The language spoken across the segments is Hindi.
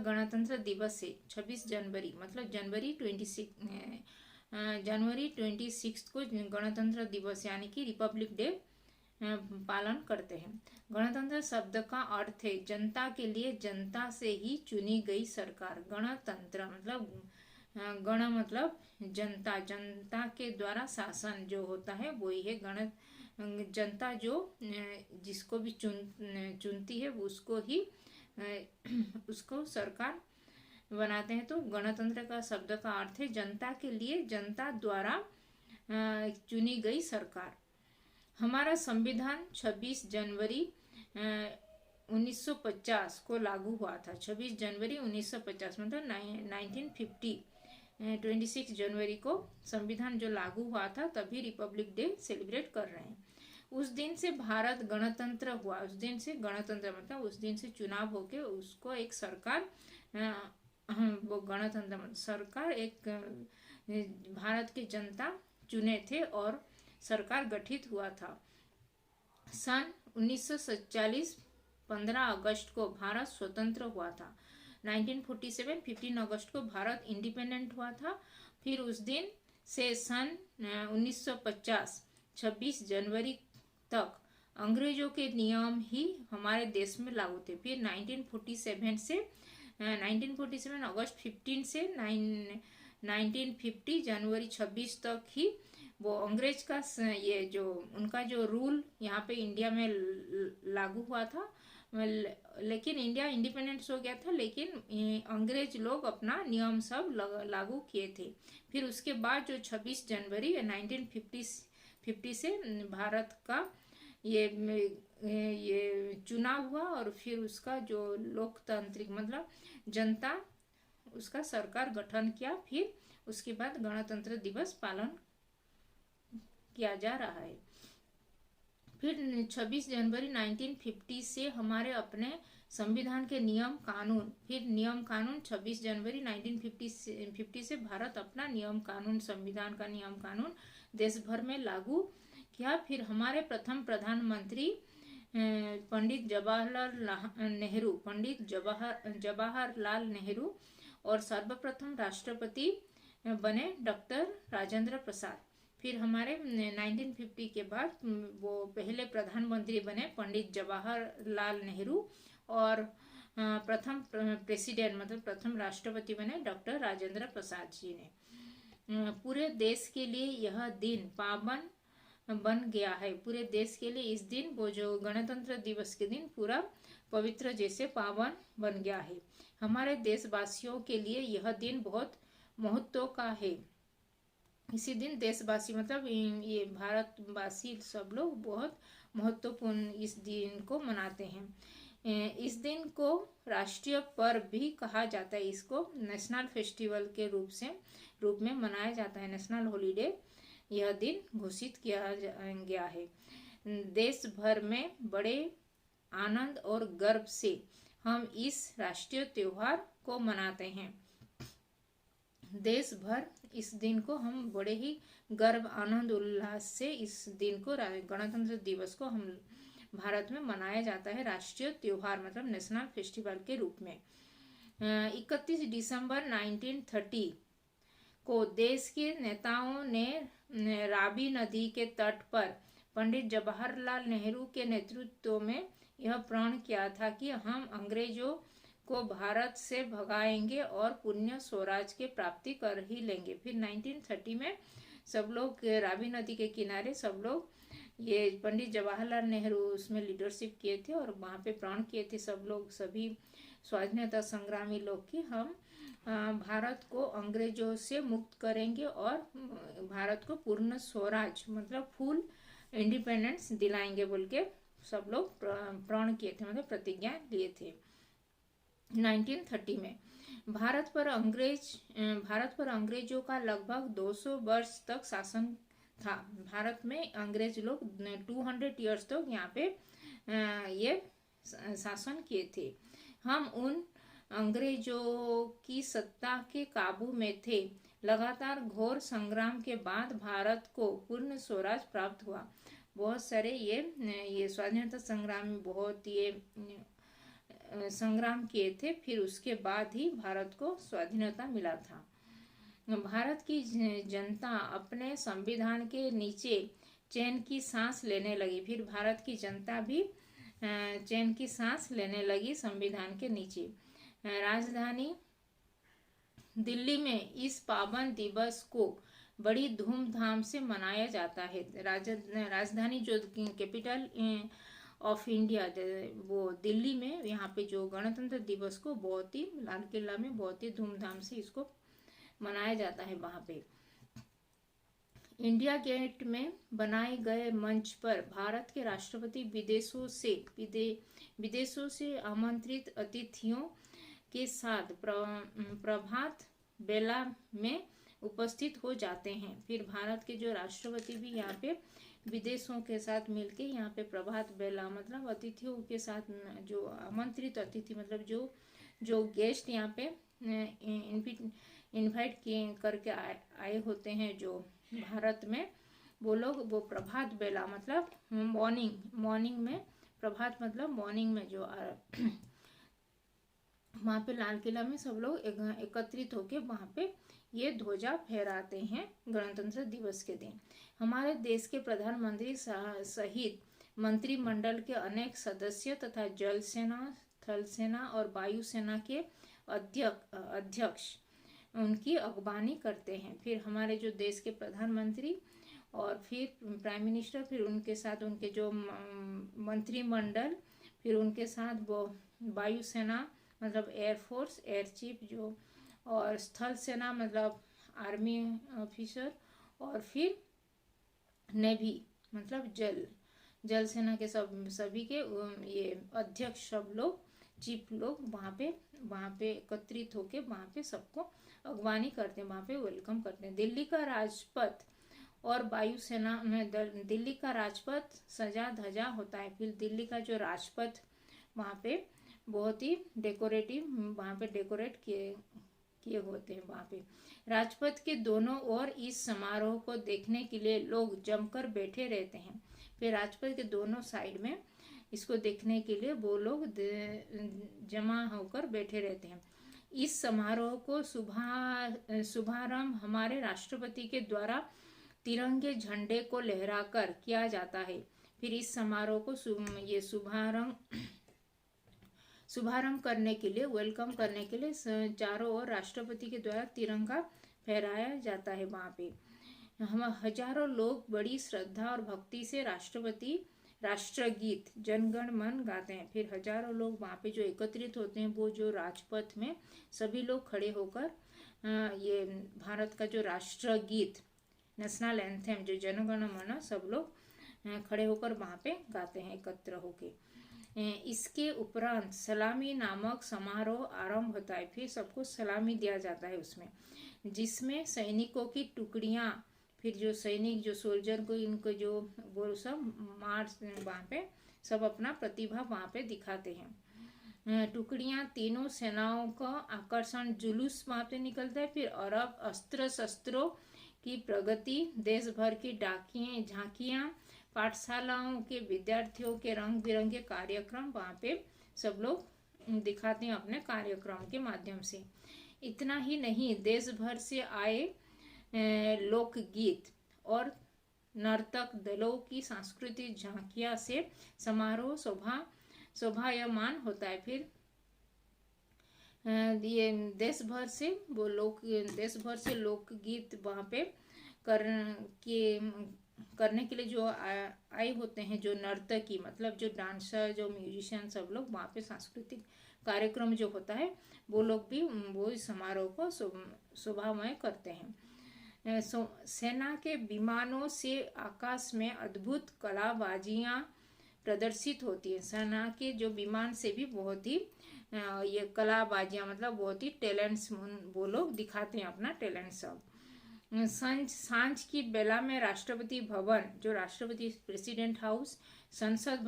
गणतंत्र दिवस है 26 जनवरी, मतलब जनवरी 26 को गणतंत्र दिवस यानी कि रिपब्लिक डे पालन करते हैं। गणतंत्र शब्द का अर्थ है जनता के लिए, जनता से ही चुनी गई सरकार। गणतंत्र मतलब गण मतलब जनता, जनता के द्वारा शासन जो होता है वही है गण। जनता जो जिसको भी चुनती है उसको ही उसको सरकार बनाते हैं। तो गणतंत्र का शब्द का अर्थ है जनता के लिए, जनता द्वारा चुनी गई सरकार। हमारा संविधान 26 जनवरी 1950 को लागू हुआ था। 26 जनवरी 1950 मतलब 1950 26 जनवरी को संविधान जो लागू हुआ था, तभी रिपब्लिक डे सेलिब्रेट कर रहे हैं। उस दिन से भारत गणतंत्र हुआ। उस दिन से गणतंत्र मतलब उस दिन से चुनाव होके उसको एक सरकार, वो गणतंत्र मतलब सरकार एक भारत की जनता चुने थे और सरकार गठित हुआ था। सन 1947 15 अगस्त को भारत स्वतंत्र हुआ था। 1947 15 अगस्त को भारत इंडिपेंडेंट हुआ था। फिर उस दिन से सन 1950 26 जनवरी तक अंग्रेजों के नियम ही हमारे देश में लागू थे। फिर 1947 से 1947 अगस्त 15 से 1950 जनवरी 26 तक ही वो अंग्रेज का ये जो उनका जो रूल यहाँ पे इंडिया में लागू हुआ था। लेकिन इंडिया इंडिपेंडेंस हो गया था, लेकिन अंग्रेज लोग अपना नियम सब लागू किए थे। फिर उसके बाद जो 26 जनवरी 1950 से भारत का ये चुनाव हुआ और फिर उसका जो लोकतांत्रिक मतलब जनता उसका सरकार गठन किया। फिर उसके बाद गणतंत्र दिवस पालन किया जा रहा है। फिर 26 जनवरी 1950 से हमारे अपने संविधान के नियम कानून, फिर नियम कानून 26 जनवरी 1950 से भारत अपना नियम कानून, संविधान का नियम कानून देश भर में लागू किया। फिर हमारे प्रथम प्रधानमंत्री पंडित जवाहरलाल नेहरू और सर्वप्रथम राष्ट्रपति बने डॉक्टर राजेंद्र प्रसाद। फिर हमारे 1950 के बाद वो पहले प्रधानमंत्री बने पंडित जवाहरलाल नेहरू और प्रथम प्रेसिडेंट मतलब प्रथम राष्ट्रपति बने डॉक्टर राजेंद्र प्रसाद जी ने। पूरे देश के लिए यह दिन पावन बन गया है। पूरे देश के लिए इस दिन वो जो गणतंत्र दिवस के दिन पूरा पवित्र जैसे पावन बन गया है। हमारे देशवासियों के लिए यह दिन बहुत महत्व का है। इसी दिन देशवासी मतलब ये भारतवासी सब लोग बहुत महत्वपूर्ण इस दिन को मनाते हैं। इस दिन को राष्ट्रीय पर्व भी कहा जाता है। इसको नेशनल फेस्टिवल के रूप में मनाया जाता है। नेशनल हॉलीडे यह दिन घोषित किया गया है। देश भर में बड़े आनंद और गर्व से हम इस राष्ट्रीय त्योहार को मनाते हैं। देश भर इस दिन को हम बड़े ही गर्व आनंद उल्लास से इस दिन को गणतंत्र दिवस को हम भारत में मनाया जाता है राष्ट्रीय त्योहार मतलब नेशनल फेस्टिवल के रूप में। 31 दिसंबर 1930 को देश के नेताओं ने रावी नदी के तट पर पंडित जवाहरलाल नेहरू के नेतृत्व में यह प्रण किया था कि हम अंग्रेजों को भारत से भगाएंगे और पुण्य स्वराज के प्राप्ति कर ही लेंगे। फिर 1930 में सब लोग रावी नदी के किनारे सब लोग ये पंडित जवाहरलाल नेहरू उसमें लीडरशिप किए थे और वहाँ पे प्रण किए थे सब लोग, सभी स्वाधीनता संग्रामी लोग कि हम भारत को अंग्रेजों से मुक्त करेंगे और भारत को पूर्ण स्वराज मतलब फुल इंडिपेंडेंस दिलाएंगे बोल के सब लोग प्रण किए थे मतलब प्रतिज्ञा लिए थे। 1930 में भारत पर अंग्रेजों का लगभग 200 वर्ष तक शासन था। भारत में अंग्रेज लोग 200 इयर्स तक यहाँ पे ये शासन किए थे। हम उन अंग्रेजों की सत्ता के काबू में थे। लगातार घोर संग्राम के बाद भारत को पूर्ण स्वराज प्राप्त हुआ। बहुत सारे ये स्वाधीनता संग्राम में बहुत ये संग्राम किए थे, फिर उसके बाद ही भारत को स्वाधीनता मिला था। भारत की जनता अपने संविधान के नीचे चैन की सांस लेने लगी। फिर भारत की जनता भी चैन की सांस लेने लगी संविधान के नीचे। राजधानी दिल्ली में इस पावन दिवस को बड़ी धूमधाम से मनाया जाता है। राजधानी जो कैपिटल ऑफ इंडिया वो दिल्ली में, यहाँ पे जो गणतंत्र दिवस को बहुत ही लाल किला में बहुत ही धूमधाम से इसको मनाया जाता है। वहाँ पे इंडिया गेट में बनाए गए मंच पर भारत के राष्ट्रपति विदेशों से आमंत्रित अतिथियों के साथ प्रभात बेला में उपस्थित हो जाते हैं। फिर भारत के जो राष्ट्रपति भी यहाँ पे विदेशों के साथ मिलके यहाँ पे प्रभात बेला मतलब अतिथियों के साथ, जो आमंत्रित अतिथि मतलब जो गेस्ट यहाँ पे इनवाइट करके आए होते हैं जो भारत में, वो लोग वो प्रभात बेला मतलब मॉर्निंग में, प्रभात मतलब मॉर्निंग में जो वहाँ पे लाल किला में सब लोग एकत्रित होके वहाँ पे ये ध्वजा फहराते हैं गणतंत्र दिवस के दिन। हमारे देश के प्रधानमंत्री सहित मंत्रिमंडल के अनेक सदस्य तथा जल सेना, थल सेना और वायु सेना के अध्यक्ष उनकी अगवानी करते हैं। फिर हमारे जो देश के प्रधानमंत्री और फिर प्राइम मिनिस्टर, फिर उनके साथ उनके जो मंत्रिमंडल, फिर उनके साथ वो वायु सेना मतलब एयरफोर्स, एयर चीफ जो, और स्थल सेना मतलब आर्मी ऑफिसर, और फिर नेवी मतलब जल सेना के सभी के ये अध्यक्ष सब लोग, चीफ लोग वहाँ पे एकत्रित होके वहाँ पे सबको अगवानी करते हैं, वहाँ पे वेलकम करते हैं। दिल्ली का राजपथ और वायुसेना में दिल्ली का राजपथ सजा धजा होता है। फिर दिल्ली का जो राजपथ वहाँ पे बहुत ही डेकोरेटिव, वहाँ पे डेकोरेट किए होते हैं। वहाँ पे राजपथ के दोनों ओर इस समारोह को देखने के लिए लोग जमकर बैठे रहते हैं। फिर राजपथ के दोनों साइड में इसको देखने के लिए वो लोग जमा होकर बैठे रहते हैं। इस समारोह को शुभारंभ हमारे राष्ट्रपति के द्वारा तिरंगे झंडे को लहराकर किया जाता है। फिर इस समारोह को ये शुभारंभ करने के लिए, वेलकम करने के लिए चारों ओर राष्ट्रपति के द्वारा तिरंगा फहराया जाता है। वहाँ पे हम हजारों लोग बड़ी श्रद्धा और भक्ति से राष्ट्रगीत जनगण मन गाते हैं। फिर हजारों लोग वहाँ पे जो एकत्रित होते हैं, वो जो राजपथ में सभी लोग खड़े होकर ये भारत का जो राष्ट्रगीत, नेशनल एंथम जो जनगण मन, सब लोग खड़े होकर वहाँ पे गाते हैं एकत्र होके। इसके उपरांत सलामी नामक समारोह आरंभ होता है। फिर सबको सलामी दिया जाता है उसमें, जिसमें सैनिकों की टुकड़ियाँ, फिर जो सैनिक जो सोल्जर को इनको जो वो सब मार्च वहाँ पे सब अपना प्रतिभा वहाँ पे दिखाते हैं। टुकड़ियाँ तीनों सेनाओं का आकर्षण जुलूस वहाँ पे निकलता है। फिर अरब अस्त्र शस्त्रों की प्रगति, देश भर की झांकियाँ, पाठशालाओं के विद्यार्थियों के रंग बिरंगे कार्यक्रम वहाँ पे सब लोग दिखाते हैं अपने कार्यक्रम के माध्यम से। इतना ही नहीं, देश भर से आए लोकगीत और नर्तक दलों की सांस्कृतिक झांकियां से समारोह शोभायमान होता है। फिर ये देश भर से लोकगीत वहाँ पे करने के लिए जो आए होते हैं, जो नर्तकी मतलब जो डांसर, जो म्यूजिशियन, सब लोग वहाँ पे सांस्कृतिक कार्यक्रम जो होता है वो लोग भी वो इस समारोह को शोभामय करते हैं। सेना के विमानों से आकाश में अद्भुत कलाबाजियाँ प्रदर्शित होती है। सेना के जो विमान से भी बहुत ही ये कलाबाजियाँ मतलब बहुत ही टैलेंट्स वो लोग दिखाते हैं अपना टैलेंट सब। सांझ की बेला में राष्ट्रपति भवन जो राष्ट्रपति प्रेसिडेंट हाउस, संसद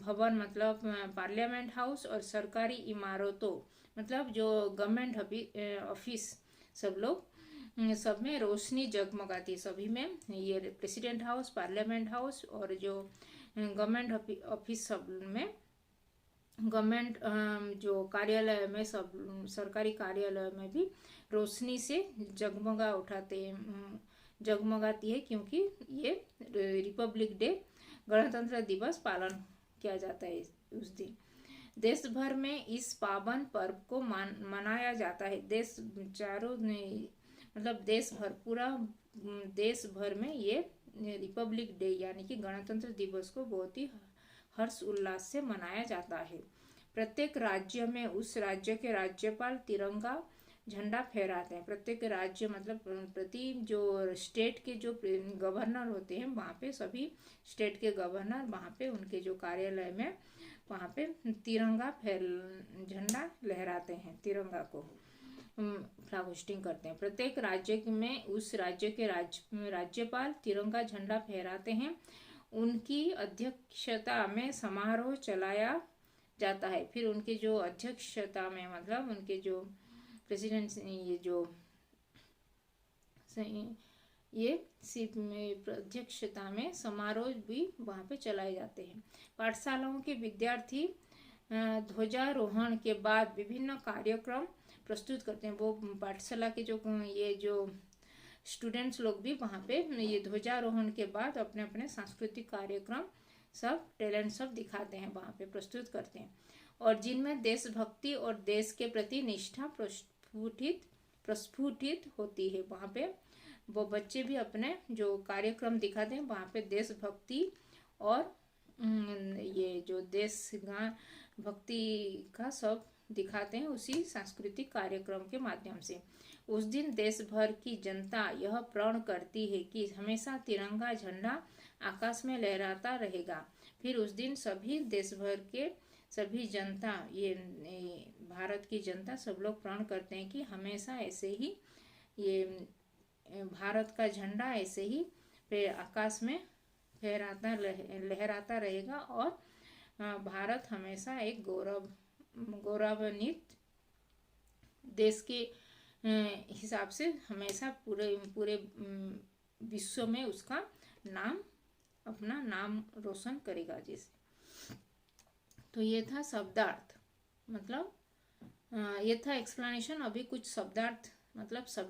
भवन मतलब पार्लियामेंट हाउस, और सरकारी इमारतों मतलब जो गवर्नमेंट ऑफिस सब में रोशनी जगमगाती है। सभी में ये प्रेसिडेंट हाउस, पार्लियामेंट हाउस और जो गवर्नमेंट ऑफिस सब में गवर्नमेंट जो कार्यालय में, सब सरकारी कार्यालय में भी रोशनी से जगमगाती है, क्योंकि ये रिपब्लिक डे, गणतंत्र दिवस पालन किया जाता है उस दिन। देश भर में इस पावन पर्व को मनाया जाता है। मतलब देश भर में ये रिपब्लिक डे यानी कि गणतंत्र दिवस को बहुत ही हर्ष उल्लास से मनाया जाता है। प्रत्येक राज्य में उस राज्य के राज्यपाल तिरंगा झंडा फहराते हैं। प्रत्येक राज्य मतलब प्रति जो स्टेट के जो गवर्नर होते हैं, वहाँ पे सभी स्टेट के गवर्नर वहाँ पे उनके जो कार्यालय में वहाँ पे झंडा लहराते हैं, तिरंगा को फ्लैग होस्टिंग करते हैं। प्रत्येक राज्य में उस राज्य के राज्यपाल तिरंगा झंडा फहराते हैं। उनकी अध्यक्षता में समारोह चलाया जाता है। फिर उनके जो अध्यक्षता में मतलब उनके जो प्रेसिडेंट, ये अध्यक्षता में समारोह भी वहाँ पे चलाए जाते हैं। पाठशालाओं के विद्यार्थी ध्वजारोहण के बाद विभिन्न कार्यक्रम प्रस्तुत करते हैं। वो पाठशाला के जो स्टूडेंट्स लोग भी वहाँ पे ये ध्वजारोहण के बाद अपने अपने सांस्कृतिक कार्यक्रम सब टैलेंट सब दिखाते हैं, वहाँ पे प्रस्तुत करते हैं, और जिनमें देशभक्ति और देश के प्रति निष्ठा प्रस्फुटित होती है। वहाँ पे वो बच्चे भी अपने जो कार्यक्रम दिखाते हैं, वहाँ पे देशभक्ति और ये जो देश भक्ति का सब दिखाते हैं उसी सांस्कृतिक कार्यक्रम के माध्यम से। उस दिन देश भर की जनता यह प्रण करती है कि हमेशा तिरंगा झंडा आकाश में लहराता रहेगा। फिर उस दिन सभी देश भर के सभी जनता, ये भारत की जनता सब लोग प्रण करते हैं कि हमेशा ऐसे ही ये भारत का झंडा ऐसे ही आकाश में लहराता रहेगा, और भारत हमेशा एक गौरवान्वित देश के हिसाब से हमेशा पूरे विश्व में उसका अपना नाम रोशन करेगा जैसे। तो ये था शब्दार्थ, मतलब ये था एक्सप्लेनेशन। अभी कुछ शब्दार्थ मतलब शब्द